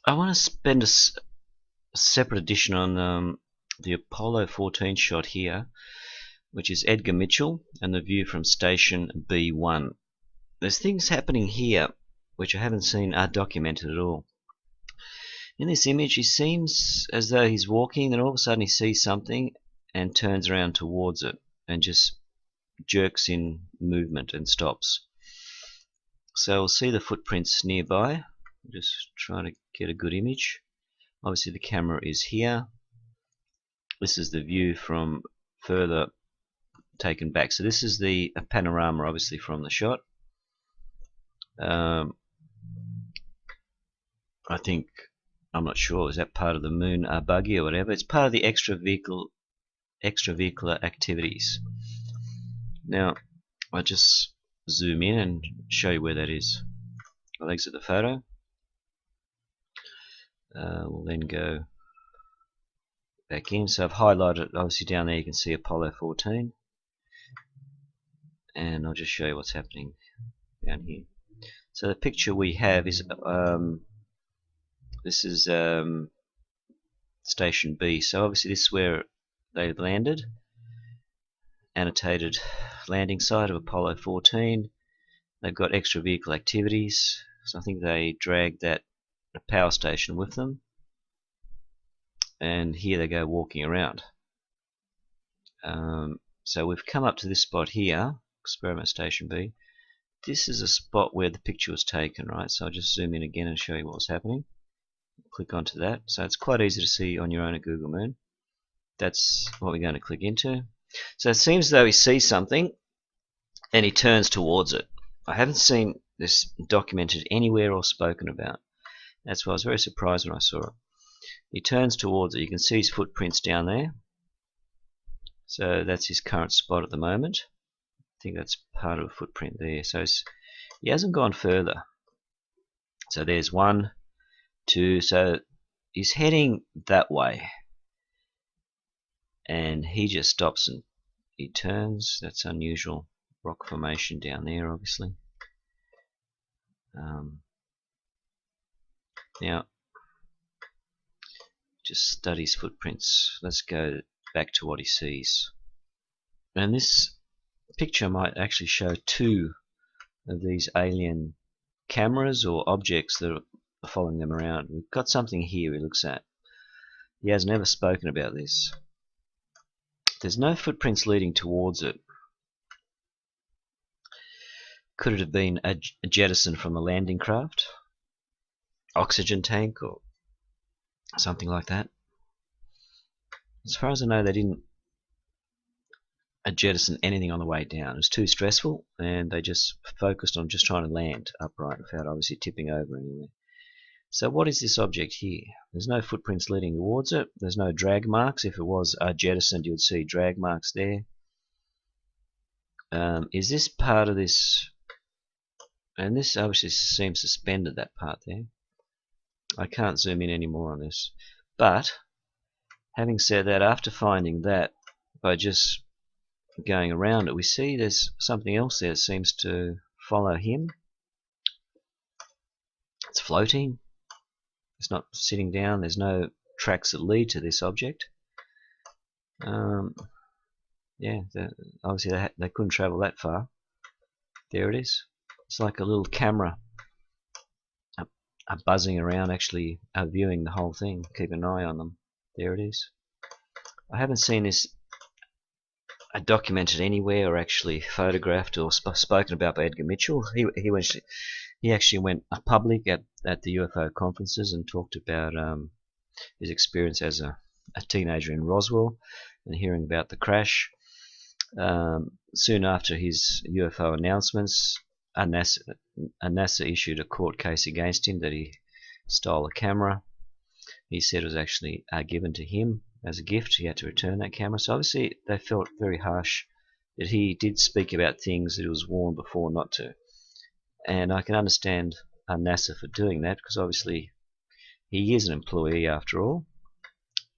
I want to spend a separate edition on the Apollo 14 shot here, which is Edgar Mitchell and the view from station B1. There's things happening here which I haven't seen are documented at all. In this image, he seems as though he's walking, and all of a sudden he sees something and turns around towards it and just jerks in movement and stops. So we'll see the footprints nearby. I'm just trying to get a good image. Obviously the camera is here. This is the view from further taken back. So this is the panorama, obviously, from the shot. I think, I'm not sure, is that part of the moon buggy or whatever? It's part of the extravehicular activities. Now I'll just zoom in and show you where that is. I'll exit the photo. We'll then go back in. So I've highlighted, obviously down there you can see Apollo 14, and I'll just show you what's happening down here. So the picture we have is this is station B. So obviously this is where they've landed. Annotated landing site of Apollo 14. They've got extravehicular activities, so I think they dragged that power station with them, and here they go walking around. So we've come up to this spot here, experiment station B. This is a spot where the picture was taken, right? So I'll just zoom in again and show you what was happening. Click onto that. So it's quite easy to see on your own at Google Moon. That's what we're going to click into. So it seems as though he sees something and he turns towards it. I haven't seen this documented anywhere or spoken about. That's why I was very surprised when I saw it. He turns towards it. You can see his footprints down there. So that's his current spot at the moment. I think that's part of a footprint there. So he hasn't gone further. So there's 1, 2. So he's heading that way. And he just stops and he turns. That's unusual rock formation down there, obviously. Now, just studies footprints. Let's go back to what he sees. And this picture might actually show 2 of these alien cameras or objects that are following them around. We've got something here he looks at. He has never spoken about this. There's no footprints leading towards it. Could it have been a jettison from a landing craft? Oxygen tank or something like that? As far as I know, they didn't jettison anything on the way down. It was too stressful, and they just focused on just trying to land upright without obviously tipping over anywhere. So what is this object here? There's no footprints leading towards it. There's no drag marks. If it was jettisoned, you would see drag marks there. Is this part of this? And this obviously seems suspended, that part there. I can't zoom in any more on this. But having said that, after finding that, by just going around it, we see there's something else there that seems to follow him. It's floating. It's not sitting down. There's no tracks that lead to this object. Yeah, obviously they couldn't travel that far. There it is. It's like a little camera buzzing around, actually viewing the whole thing. Keep an eye on them. There it is. I haven't seen this documented anywhere or actually photographed or spoken about by Edgar Mitchell. He actually went public at the UFO conferences and talked about his experience as a teenager in Roswell and hearing about the crash. Soon after his UFO announcements, NASA issued a court case against him that he stole a camera. He said it was actually given to him as a gift. He had to return that camera. So obviously they felt very harsh that he did speak about things that he was warned before not to. And I can understand NASA for doing that, because obviously he is an employee after all.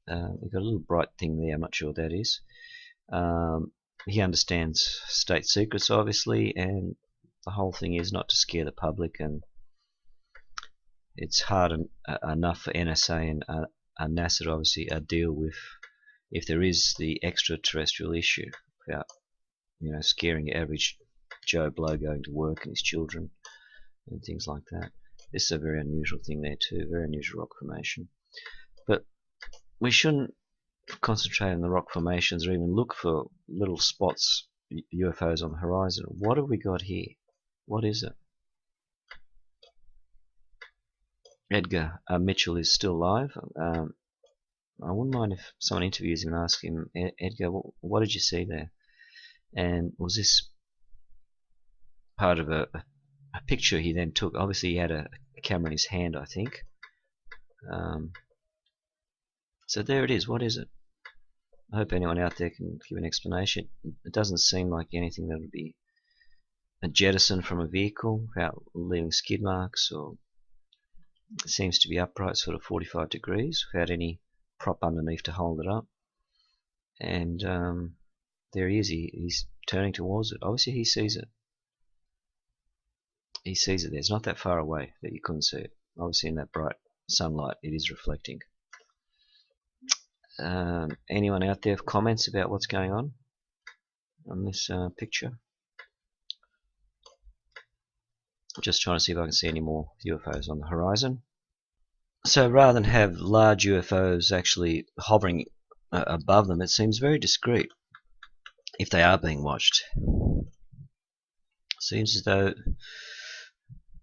We've got a little bright thing there, I'm not sure what that is. He understands state secrets, obviously, and the whole thing is not to scare the public, and it's hard enough for NSA and NASA to obviously deal with if there is the extraterrestrial issue about, scaring your average Joe Blow going to work and his children and things like that. This is a very unusual thing there too, very unusual rock formation. But we shouldn't concentrate on the rock formations or even look for little spots, UFOs on the horizon. What have we got here? What is it? Edgar Mitchell is still alive. I wouldn't mind if someone interviews him and asks him, Edgar, what did you see there? And was this part of a picture he then took? Obviously he had a camera in his hand, I think. So there it is. What is it? I hope anyone out there can give an explanation. It doesn't seem like anything that would be a jettison from a vehicle without leaving skid marks, or it seems to be upright, sort of 45 degrees, without any prop underneath to hold it up. And there he is. He's turning towards it. Obviously he sees it. He sees it there. It's not that far away that you couldn't see it. Obviously in that bright sunlight it is reflecting. Anyone out there have comments about what's going on this picture? I'm just trying to see if I can see any more UFOs on the horizon. So rather than have large UFOs actually hovering above them, it seems very discreet if they are being watched. Seems as though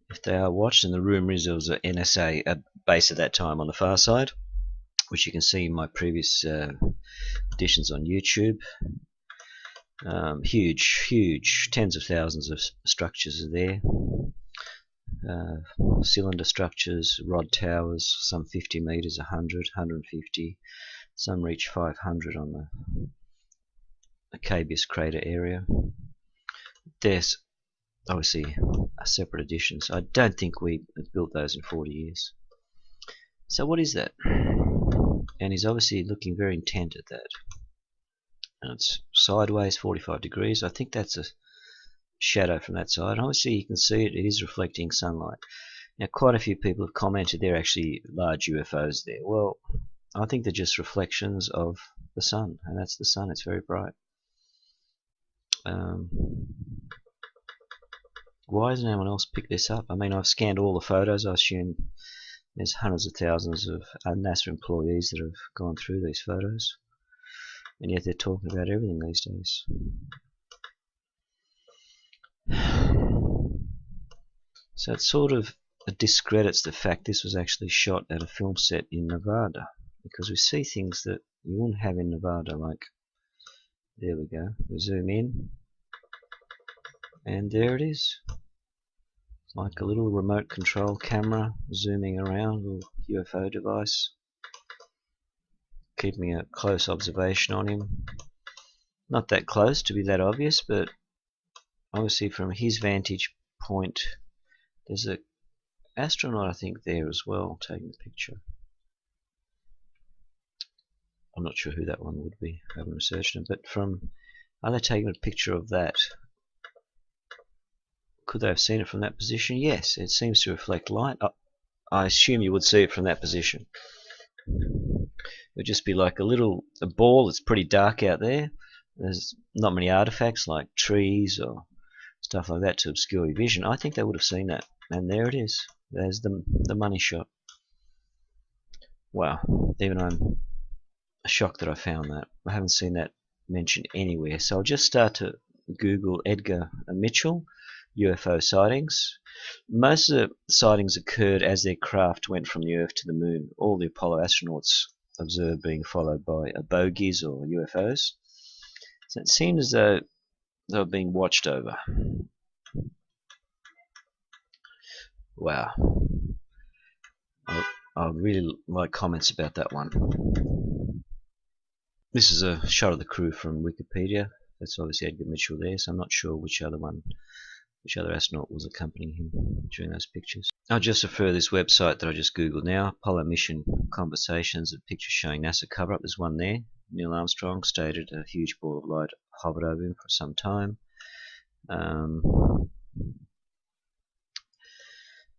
if they are watched, and the rumour is there was an NSA base at that time on the far side, which you can see in my previous editions on YouTube. Huge, tens of thousands of structures are there. Cylinder structures, rod towers, some 50 meters, 100, 150. Some reach 500 on the Cabeus crater area. There's obviously separate editions. I don't think we built those in 40 years. So what is that? And he's obviously looking very intent at that. And it's sideways, 45 degrees. I think that's a shadow from that side. Obviously you can see it is reflecting sunlight. Now quite a few people have commented they're actually large UFOs there. Well, I think they're just reflections of the sun, and that's the sun. It's very bright. Why hasn't anyone else picked this up? I mean, I've scanned all the photos. I assume there's hundreds of thousands of NASA employees that have gone through these photos, and yet they're talking about everything these days. So it sort of discredits the fact this was actually shot at a film set in Nevada, because we see things that you wouldn't have in Nevada, like, there we go, we zoom in, and there it is, like a little remote control camera zooming around, a little UFO device, keeping a close observation on him. Not that close to be that obvious, but obviously from his vantage point there's an astronaut, I think, there as well taking the picture. I'm not sure who that one would be, I haven't researched it, but are they taking a picture of that? Could they have seen it from that position? Yes, it seems to reflect light. I assume you would see it from that position. It would just be like a ball that's pretty dark out there. There's not many artifacts like trees or stuff like that to obscure your vision. I think they would have seen that. And there it is. There's the money shot. Wow. Even I'm shocked that I found that. I haven't seen that mentioned anywhere. So I'll just start to Google Edgar Mitchell UFO sightings. Most of the sightings occurred as their craft went from the Earth to the Moon. All the Apollo astronauts observed being followed by bogies or UFOs. So it seemed as though they were being watched over. Wow. I really like comments about that one. This is a shot of the crew from Wikipedia. That's obviously Edgar Mitchell there, so I'm not sure which other astronaut was accompanying him during those pictures. I'll just refer to this website that I just googled now, Apollo Mission Conversations, a picture showing NASA cover-up. There's one there. Neil Armstrong stated a huge ball of light hovered over him for some time.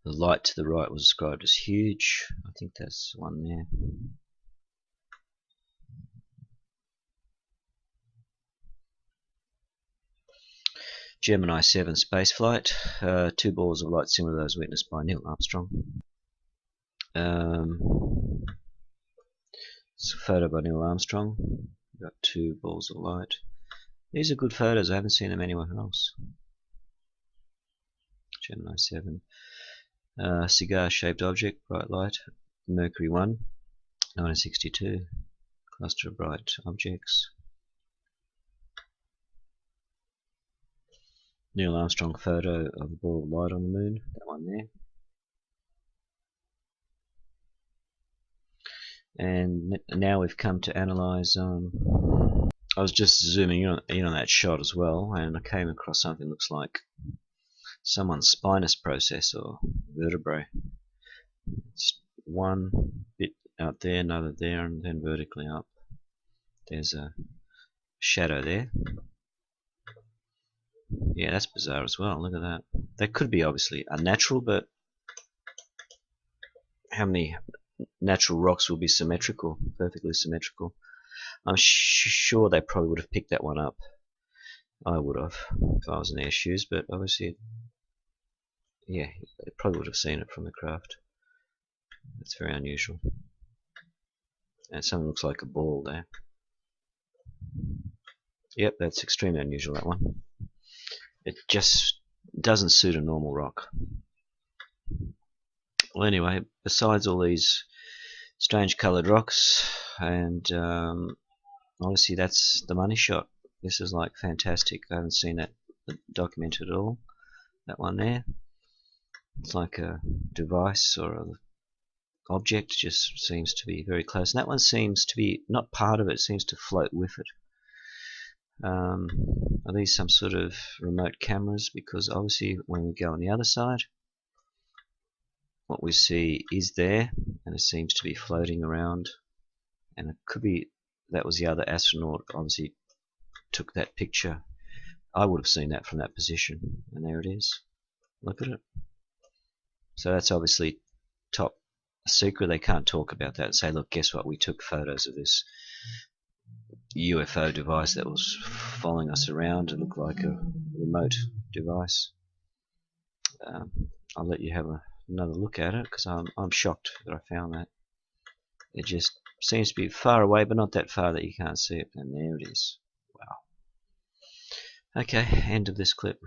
The light to the right was described as huge. I think that's the one there. Gemini 7 spaceflight. 2 balls of light similar to those witnessed by Neil Armstrong. It's a photo by Neil Armstrong. We've got 2 balls of light. These are good photos. I haven't seen them anywhere else. Gemini 7. Cigar-shaped object, bright light. Mercury 1, 1962. Cluster of bright objects. Neil Armstrong photo of a ball of light on the moon. That one there. And now we've come to analyze. I was just zooming in on that shot as well, and I came across something that looks like someone's spinous process or vertebrae. It's one bit out there, another there, and then vertically up. There's a shadow there. Yeah, that's bizarre as well. Look at that. That could be obviously unnatural, but how many natural rocks will be symmetrical, perfectly symmetrical? I'm sure they probably would have picked that one up. I would have if I was in their shoes, but obviously, yeah, they probably would have seen it from the craft. That's very unusual. And something looks like a ball there. Yep, that's extremely unusual, that one. It just doesn't suit a normal rock. Well, anyway, besides all these strange coloured rocks, and obviously that's the money shot. This is like fantastic. I haven't seen that documented at all. That one there. It's like a device or an object, just seems to be very close. And that one seems to be not part of it, seems to float with it. Are these some sort of remote cameras? Because obviously when we go on the other side, what we see is there, and it seems to be floating around. And it could be that was the other astronaut, obviously took that picture. I would have seen that from that position, and there it is. Look at it. So that's obviously top secret. They can't talk about that and say, look, guess what, we took photos of this UFO device that was following us around. It looked like a remote device. I'll let you have another look at it, because I'm shocked that I found that. It just seems to be far away, but not that far that you can't see it. And there it is. Wow. Okay, end of this clip.